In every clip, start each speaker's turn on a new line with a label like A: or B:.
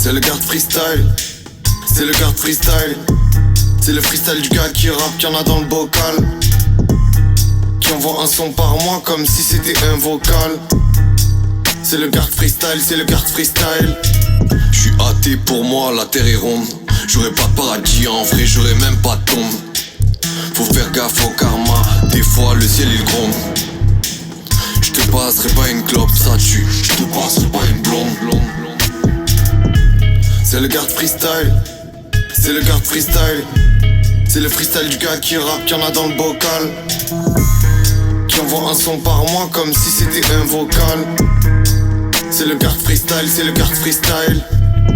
A: C'est le garde freestyle, c'est le garde freestyle. C'est le freestyle du gars qui rappe, qui en a dans le bocal, qui envoie un son par mois comme si c'était un vocal. C'est le garde freestyle, c'est le garde freestyle. J'suis athée, pour moi la terre est ronde. J'aurais pas de paradis, en vrai j'aurais même pas de tombe. Faut faire gaffe au karma, des fois le ciel il gronde. J'te passerai pas une clope, ça tue. J'te passerai pas une blonde. C'est le garde freestyle, c'est le garde freestyle. C'est le freestyle du gars qui rappe, qui en a dans le bocal, qui envoie un son par mois comme si c'était un vocal. C'est le garde freestyle, c'est le garde freestyle.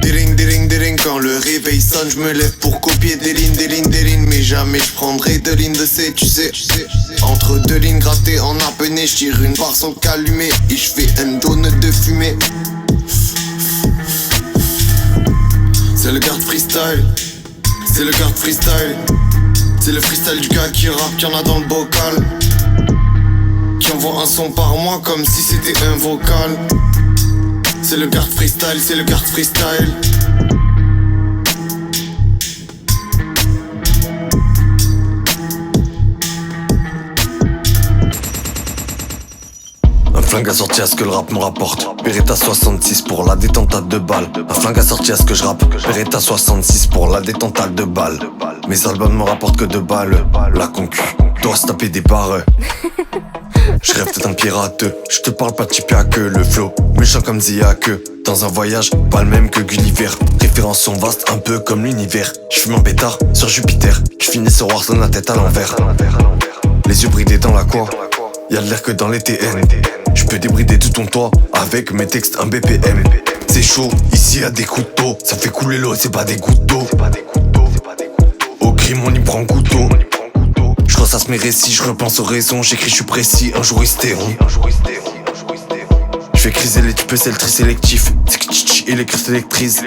A: Dering, dering, dering, quand le réveil sonne, je me lève pour copier des lignes, mais jamais je prendrai deux lignes de C, tu sais. Entre deux lignes grattées en apnée, je tire une barre sans calumer et je fais un donut de fumée. C'est le garde freestyle, c'est le garde freestyle. C'est le freestyle du gars qui rappe, qui en a dans le bocal, qui envoie un son par mois comme si c'était un vocal. C'est le garde freestyle, c'est le garde freestyle.
B: Un flingue assorti à ce que le rap me rapporte. Beretta 66 pour la détente à 2 balles. Un flingue assorti à ce que je rappe. Beretta 66 pour la détente à 2 balles. Mes albums me rapportent que 2 balles. La concu doit se taper des barres. Je rêve d'être un pirate. Je te parle pas de type à queue. Le flow méchant comme Ziak. Dans un voyage pas le même que Gulliver. Références sont vastes un peu comme l'univers. Je fume un pétard sur Jupiter. Je finis sur Warzone la tête à l'envers. Les yeux bridés dans la cour. Y'a de l'air que dans les TN. Je peux débrider tout ton toit avec mes textes 1 BPM. C'est chaud, ici y'a des couteaux. Ça fait couler l'eau, c'est pas des gouttes d'eau. Au crime on y prend couteau. Je ressasse mes récits, je repense aux raisons. J'écris, je suis précis, un jour hystéron. Je fais criser les types, c'est le tri sélectif. Et les cristes électrices.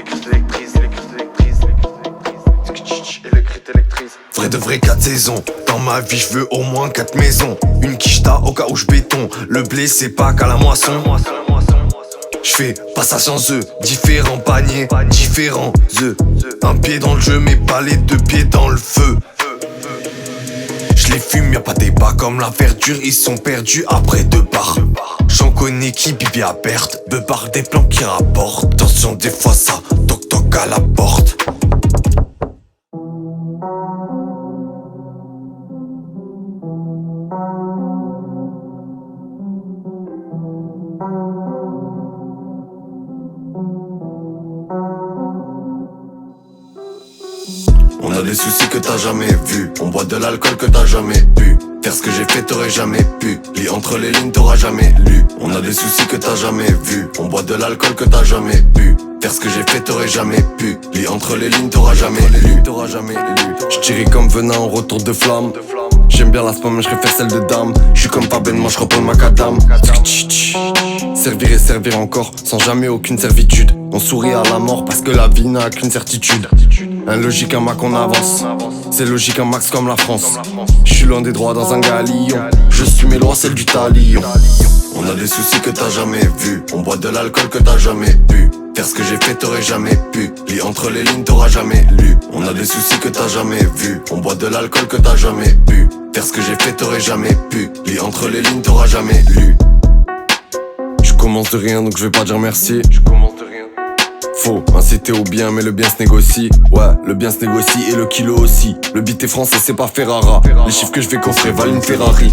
B: Vrai de vrai 4 saisons. Dans ma vie je veux au moins 4 maisons. Une quicheta au cas où je béton. Le blé c'est pas qu'à la moisson. Je fais passation œufs. Différents paniers, différents œufs. Un pied dans le jeu mais pas les 2 pieds dans le feu. Je les fume, y'a pas débat comme la verdure. Ils sont perdus après 2 barres. J'en connais qui pipi à perte. Beubard des plans qui rapportent. Attention des fois ça toc toc à la porte. On a des soucis que t'as jamais vus. On boit de l'alcool que t'as jamais bu. Faire ce que j'ai fait t'aurais jamais pu. Lis entre les lignes t'auras jamais lu. On a des soucis que t'as jamais vus. On boit de l'alcool que t'as jamais bu. Faire ce que j'ai fait t'aurais jamais pu. Lis entre les lignes t'auras jamais lu. J'tirais comme venin en retour de flamme. J'aime bien la spam mais j'préfère celle de dame. J'suis comme pas ben moi j'reprends le macadam. Servir et servir encore sans jamais aucune servitude. On sourit à la mort parce que la vie n'a qu'une certitude. Un logique, un Mac on avance. C'est logique un max comme la France. J'suis loin des droits dans un galion. Je suis mes lois celles du talion. On a des soucis que t'as jamais vus. On boit de l'alcool que t'as jamais bu. Faire ce que j'ai fait t'aurais jamais pu. Lis entre les lignes t'auras jamais lu. On a des soucis que t'as jamais vus. On boit de l'alcool que t'as jamais bu. Faire ce que j'ai fait t'aurais jamais pu. Lis entre les lignes t'auras jamais lu. Je commence de rien donc je vais pas dire merci. Faut inciter au bien mais le bien se négocie. Ouais, le bien se négocie et le kilo aussi. Le beat est français c'est pas Ferrara. Les chiffres que je vais coffrer valent une Ferrari.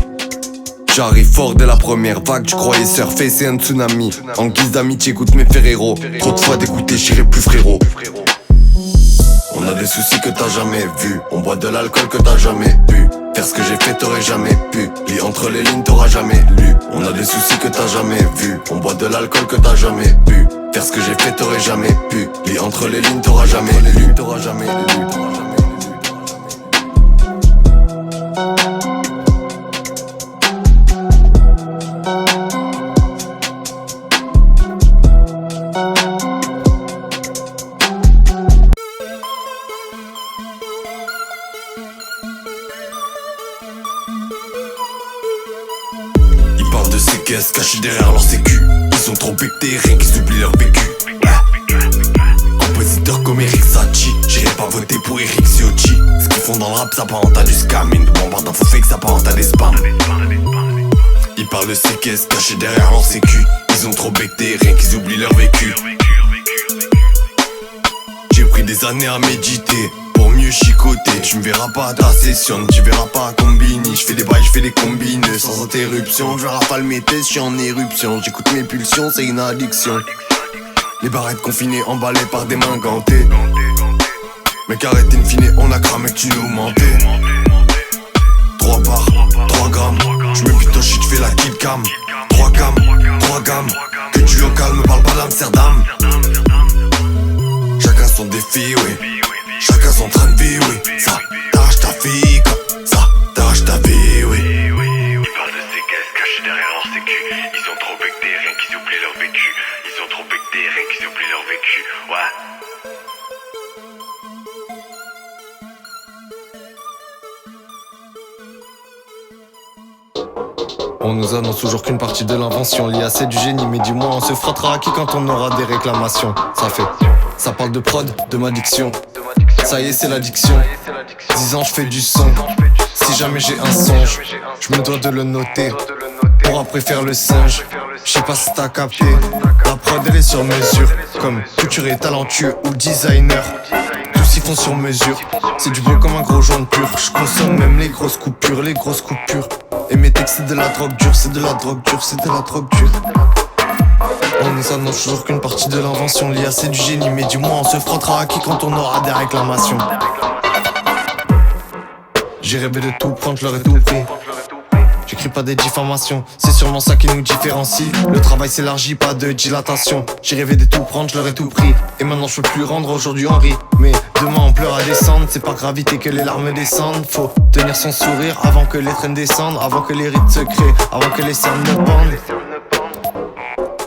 B: J'arrive fort dès la première vague. Tu croyais surfer c'est un tsunami. En guise d'amitié écoute mes Ferrero. Trop de fois d'écouter j'irai plus frérot. On a des soucis que t'as jamais vus. On boit de l'alcool que t'as jamais bu. Faire ce que j'ai fait t'aurais jamais pu. Lis entre les lignes t'auras jamais lu. On a des soucis que t'as jamais vus. On boit de l'alcool que t'as jamais bu. Faire ce que j'ai fait t'aurais jamais pu. Lis entre les lignes t'auras jamais lu. Ils parlent de ces caisses cachées derrière leur sécu. Ils ont trop pété, rien qu'ils oublient leur vécu. rap s'apparente à du scamming. On parle d'un faux fake s'apparente à des spams. Ils parlent de séquestres cachés derrière leur sécu. Ils ont trop becté, rien qu'ils oublient leur vécu. J'ai pris des années à méditer pour mieux chicoter. Tu me verras pas à ta session, tu verras pas à combini. Je fais des bails, je fais des combines sans interruption. Je rafale mes tests, je suis en éruption. J'écoute mes pulsions, c'est une addiction. Les barrettes confinées, emballées par des mains gantées. Mec arrête in fine, on a cramé que tu nous mentais. 3 bars, 3 grammes. J'me bute au shit, j'fais la kill cam. 3 gammes, 3 gammes. Que du local, me parle pas d'Amsterdam. Chacun son défi, oui. Chacun son train de vie, oui. Ça t'arrache ta fille, comme ça t'arrache ta vie, oui.
C: Ils parlent de séquestres cachés derrière leur sécu. Ils ont trop becté, rien qu'ils oublient leur vécu. Ils ont trop becté, rien qu'ils oublient leur vécu. Ouais.
A: On nous annonce toujours qu'une partie de l'invention liée à c'est du génie. Mais dis-moi, on se frottera à qui quand on aura des réclamations? Ça parle de prod, de ma diction. Ça y est, c'est l'addiction. 10 ans, je fais du son. Si jamais j'ai un songe, je me dois de le noter pour après faire le singe. Je sais pas si t'as capté. La prod elle est sur mesure, comme culture et talentueux ou designer. Tous y font sur mesure. C'est du beau comme un gros joint pur. Je consomme même les grosses coupures, les grosses coupures. Et mes textes c'est de la drogue dure, c'est de la drogue dure, c'est de la drogue dure. On nous annonce toujours qu'une partie de l'invention liée à c'est du génie. Mais dis-moi, on se frottera à qui quand on aura des réclamations? J'ai rêvé de tout prendre, je leur ai tout pris. J'écris pas des diffamations, c'est sûrement ça qui nous différencie. Le travail s'élargit, pas de dilatation. J'ai rêvé de tout prendre, je leur ai tout pris. Et maintenant je peux plus rendre, aujourd'hui on rit. Mais demain on pleure à descendre, c'est par gravité que les larmes descendent. Faut tenir son sourire avant que les traînes descendent, avant que les rides se créent, avant que les cernes ne pendent.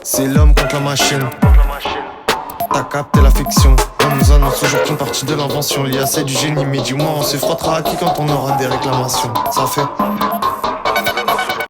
A: C'est l'homme contre la machine. T'as capté la fiction. On nous annonce toujours qu'une partie de l'invention liée à c'est du génie. Mais dis-moi, on se frottera à qui quand on aura des réclamations? Ça fait